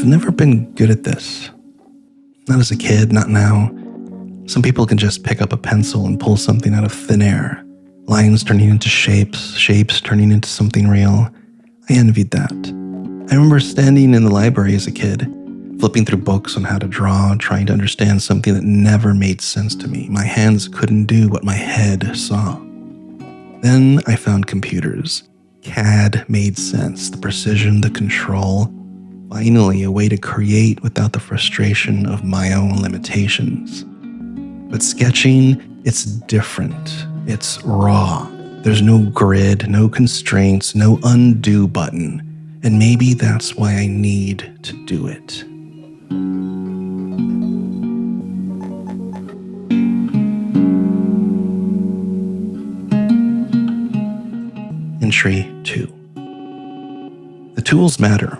never been good at this. Not as a kid, not now. Some people can just pick up a pencil and pull something out of thin air. Lines turning into shapes, shapes turning into something real. I envied that. I remember standing in the library as a kid, flipping through books on how to draw, trying to understand something that never made sense to me. My hands couldn't do what my head saw. Then I found computers. CAD made sense, the precision, the control. Finally, a way to create without the frustration of my own limitations. But sketching, it's different. It's raw. There's no grid, no constraints, no undo button. And maybe that's why I need to do it. Entry 2. The tools matter,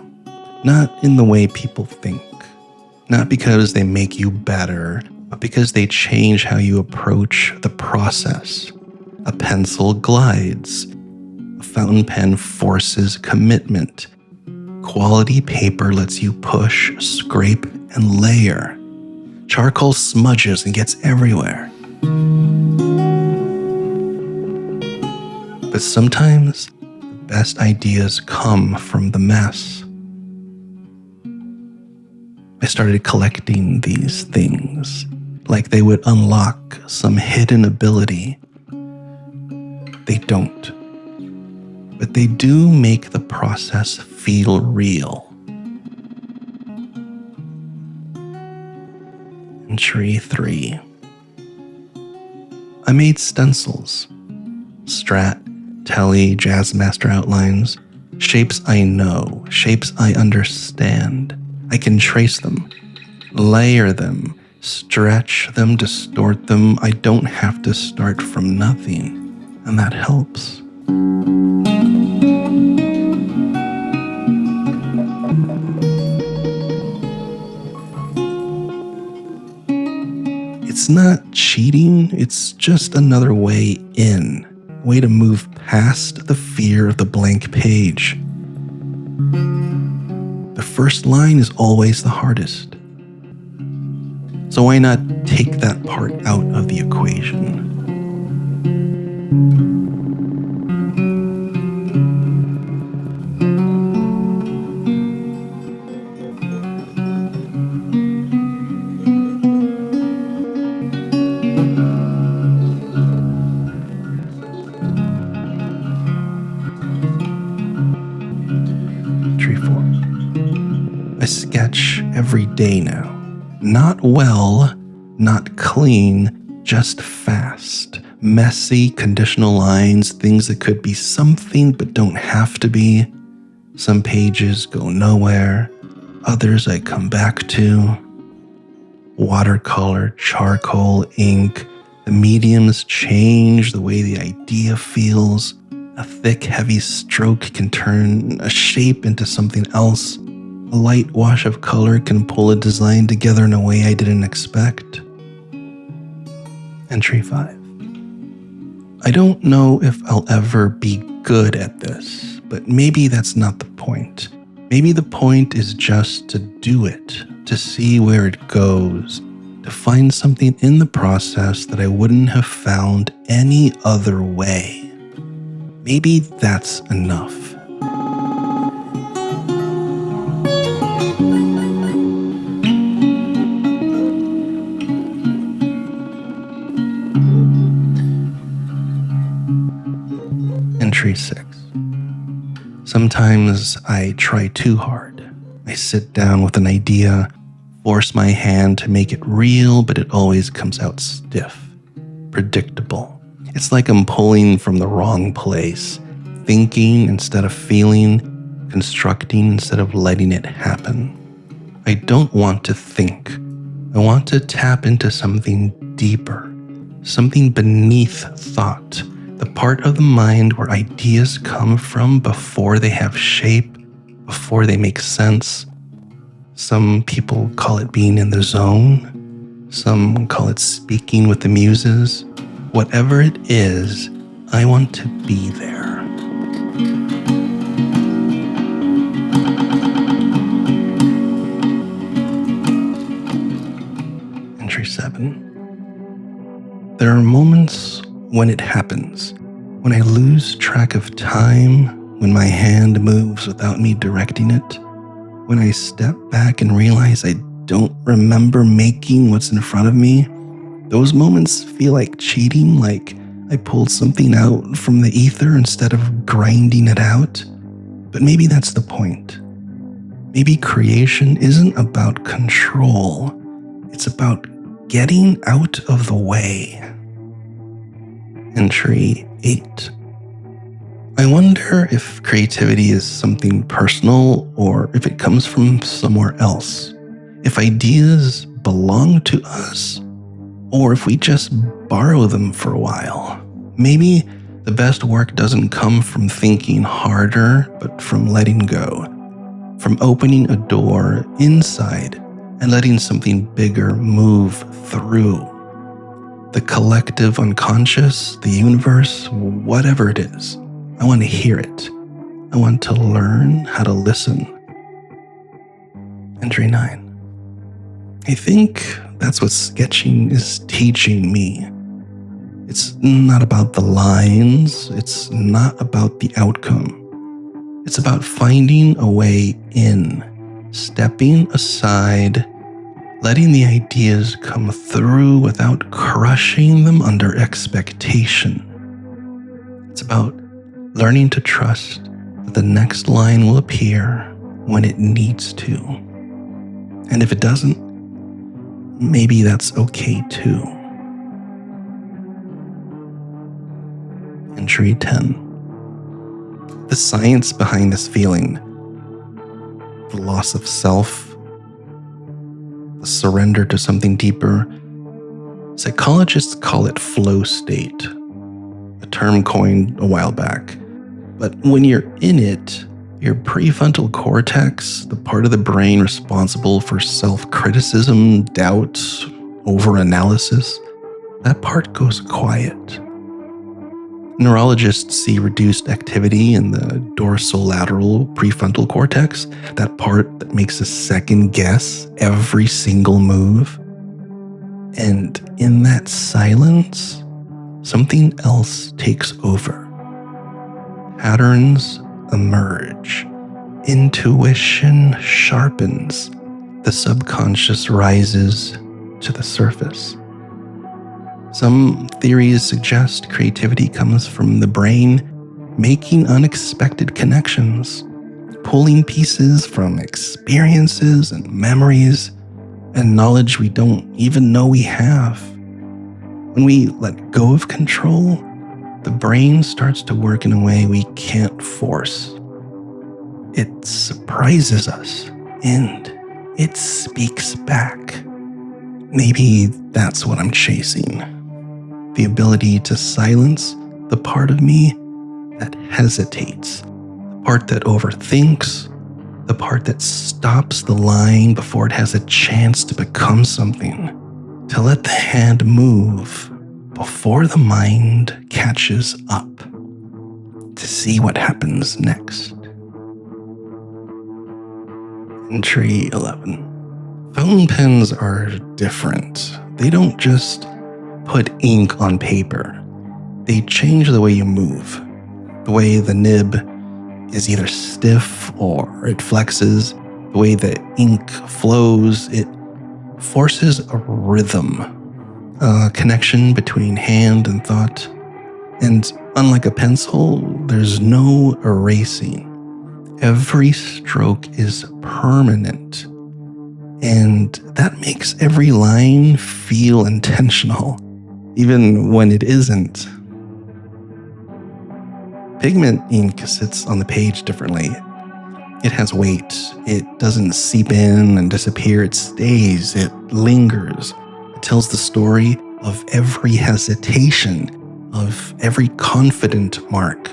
not in the way people think. Not because they make you better, but because they change how you approach the process. A pencil glides. A fountain pen forces commitment. Quality paper lets you push, scrape, and layer. Charcoal smudges and gets everywhere. But sometimes the best ideas come from the mess. I started collecting these things like they would unlock some hidden ability. They don't. But they do make the process feel real. Entry 3. I made stencils. Strat, Telly, Jazzmaster outlines. Shapes I know, shapes I understand. I can trace them, layer them, stretch them, distort them. I don't have to start from nothing, and that helps. It's not cheating, it's just another way in, a way to move past the fear of the blank page. The first line is always the hardest. So why not take that part out of the equation? I sketch every day now. Not well, not clean, just fast. Messy, conditional lines, things that could be something but don't have to be. Some pages go nowhere, others I come back to. Watercolor, charcoal, ink. The mediums change the way the idea feels. A thick, heavy stroke can turn a shape into something else. A light wash of color can pull a design together in a way I didn't expect. Entry 5. I don't know if I'll ever be good at this, but maybe that's not the point. Maybe the point is just to do it, to see where it goes, to find something in the process that I wouldn't have found any other way. Maybe that's enough. Entry 6. Sometimes I try too hard. I sit down with an idea, force my hand to make it real, but it always comes out stiff, predictable. It's like I'm pulling from the wrong place, thinking instead of feeling, constructing instead of letting it happen. I don't want to think. I want to tap into something deeper, something beneath thought, the part of the mind where ideas come from before they have shape, before they make sense. Some people call it being in the zone. Some call it speaking with the muses. Whatever it is, I want to be there. Entry 7. There are moments when it happens, when I lose track of time, when my hand moves without me directing it, when I step back and realize I don't remember making what's in front of me. Those moments feel like cheating, like I pulled something out from the ether instead of grinding it out. But maybe that's the point. Maybe creation isn't about control. It's about getting out of the way. Entry 8. I wonder if creativity is something personal or if it comes from somewhere else. If ideas belong to us or if we just borrow them for a while. Maybe the best work doesn't come from thinking harder, but from letting go. From opening a door inside and letting something bigger move through. The collective unconscious, the universe, whatever it is. I want to hear it. I want to learn how to listen. Entry 9. I think that's what sketching is teaching me. It's not about the lines. It's not about the outcome. It's about finding a way in, stepping aside, letting the ideas come through without crushing them under expectation. It's about learning to trust that the next line will appear when it needs to. And if it doesn't, maybe that's okay too. Entry 10. The science behind this feeling, the loss of self, the surrender to something deeper, psychologists call it flow state, a term coined a while back. But when you're in it, your prefrontal cortex, the part of the brain responsible for self-criticism, doubt, overanalysis, that part goes quiet. Neurologists see reduced activity in the dorsolateral prefrontal cortex, that part that makes us second guess every single move. And in that silence, something else takes over. Patterns emerge. Intuition sharpens. The subconscious rises to the surface. Some theories suggest creativity comes from the brain making unexpected connections, pulling pieces from experiences and memories and knowledge we don't even know we have. When we let go of control, the brain starts to work in a way we can't force. It surprises us and it speaks back. Maybe that's what I'm chasing. The ability to silence the part of me that hesitates, the part that overthinks, the part that stops the line before it has a chance to become something, to let the hand move before the mind catches up, to see what happens next. Entry 11. Fountain pens are different. They don't just put ink on paper. They change the way you move. The way the nib is either stiff or it flexes. The way the ink flows, it forces a rhythm, a connection between hand and thought. And unlike a pencil, there's no erasing. Every stroke is permanent. And that makes every line feel intentional, even when it isn't. Pigment ink sits on the page differently. It has weight. It doesn't seep in and disappear. It stays. It lingers. It tells the story of every hesitation, of every confident mark.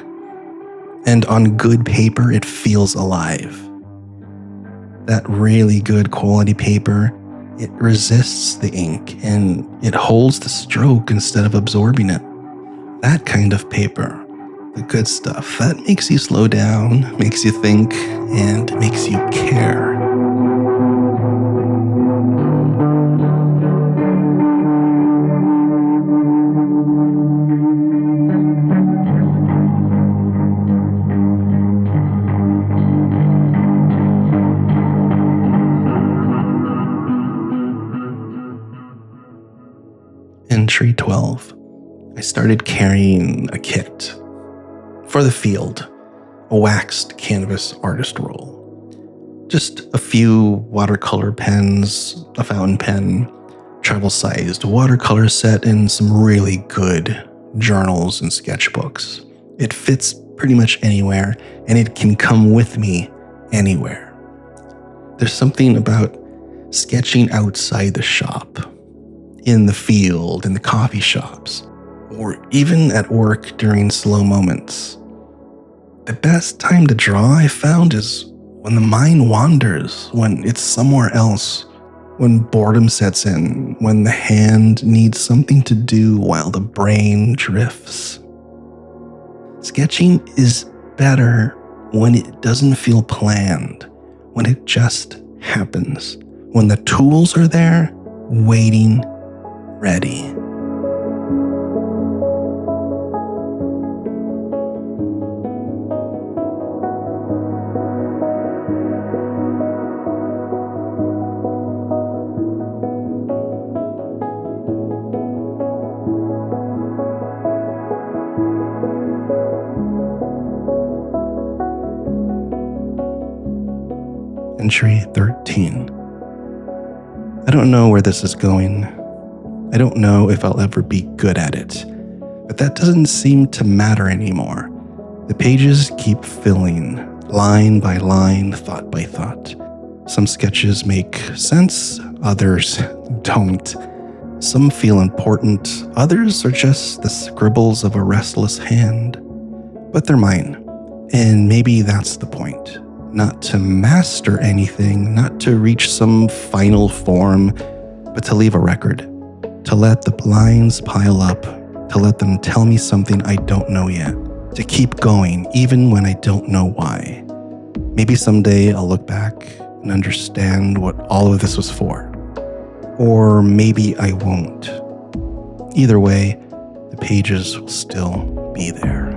And on good paper, it feels alive. That really good quality paper, it resists the ink and it holds the stroke instead of absorbing it. That kind of paper, the good stuff, that makes you slow down, makes you think, and makes you care. Entry 12. I started carrying a kit for the field, a waxed canvas artist roll. Just a few watercolor pens, a fountain pen, travel-sized watercolor set, and some really good journals and sketchbooks. It fits pretty much anywhere, and it can come with me anywhere. There's something about sketching outside the shop, in the field, in the coffee shops, or even at work during slow moments. The best time to draw, I found, is when the mind wanders, when it's somewhere else, when boredom sets in, when the hand needs something to do while the brain drifts. Sketching is better when it doesn't feel planned, when it just happens, when the tools are there, waiting, ready. Entry 13. I don't know where this is going. I don't know if I'll ever be good at it, but that doesn't seem to matter anymore. The pages keep filling, line by line, thought by thought. Some sketches make sense, others don't. Some feel important, others are just the scribbles of a restless hand. But they're mine, and maybe that's the point. Not to master anything, not to reach some final form, but to leave a record, to let the lines pile up, to let them tell me something I don't know yet, to keep going even when I don't know why. Maybe someday I'll look back and understand what all of this was for. Or maybe I won't. Either way, the pages will still be there.